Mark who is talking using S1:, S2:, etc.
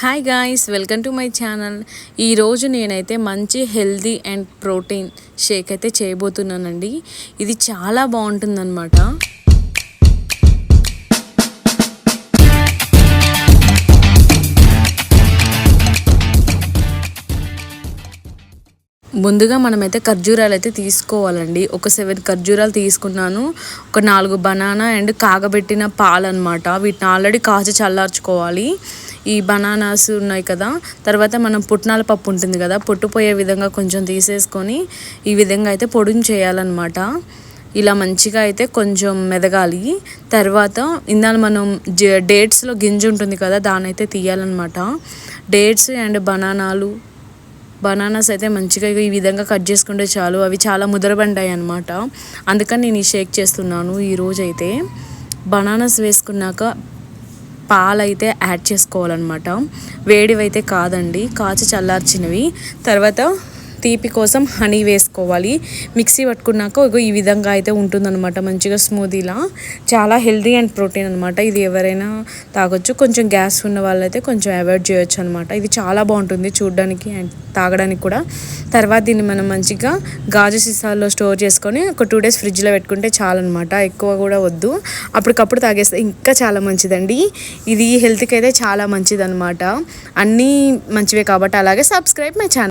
S1: Hi guys, welcome to my channel. ఈరోజు నేనైతే మంచి హెల్దీ అండ్ ప్రోటీన్ షేక్ అయితే చేయబోతున్నానండి. ఇది చాలా బాగుంటుందన్నమాట. ముందుగా మనమైతే ఖర్జూరాలు అయితే తీసుకోవాలండి. ఒక 7 ఖర్జూరాలు తీసుకున్నాను. ఒక 4 బనానా అండ్ కాగబెట్టిన పాలు అనమాట. వీటిని ఆల్రెడీ కాచి చల్లార్చుకోవాలి. ఈ బనానాస్ ఉన్నాయి కదా, తర్వాత మనం పుట్నాల పప్పు ఉంటుంది కదా, పొట్టుపోయే విధంగా కొంచెం తీసేసుకొని ఈ విధంగా అయితే పొడిని చేయాలన్నమాట. ఇలా మంచిగా అయితే కొంచెం మెదగాలి. తర్వాత ఇందాక మనం డేట్స్లో గింజ ఉంటుంది కదా, దాన్ని అయితే తీయాలన్నమాట. డేట్స్ అండ్ బనానాస్ అయితే మంచిగా ఈ విధంగా కట్ చేసుకుంటే చాలు. అవి చాలా ముదరబండాయి అనమాట. అందుకని నేను ఈ షేక్ చేస్తున్నాను. ఈరోజు అయితే బనానాస్ వేసుకున్నాక పాలు అయితే యాడ్ చేసుకోవాలన్నమాట. వేడివైతే కాదండి, కాచి చల్లార్చినవి. తర్వాత తీపి కోసం హనీ వేసుకోవాలి. మిక్సీ పట్టుకున్నాక ఈ విధంగా అయితే ఉంటుందన్నమాట, మంచిగా స్మూదీలా. చాలా హెల్దీ అండ్ ప్రోటీన్ అనమాట. ఇది ఎవరైనా తాగొచ్చు. కొంచెం గ్యాస్ ఉన్న వాళ్ళైతే కొంచెం అవాయిడ్ చేయొచ్చు అనమాట. ఇది చాలా బాగుంటుంది చూడడానికి అండ్ తాగడానికి కూడా. తర్వాత దీన్ని మనం మంచిగా గాజు సీసాల్లో స్టోర్ చేసుకొని ఒక 2 days ఫ్రిడ్జ్లో పెట్టుకుంటే చాలన్నమాట. ఎక్కువ కూడా వద్దు, అప్పటికప్పుడు తాగేస్తే ఇంకా చాలా మంచిదండి. ఇది హెల్త్కి అయితే చాలా మంచిదన్నమాట. అన్నీ మంచివే కాబట్టి అలాగే సబ్స్క్రైబ్ మై ఛానల్.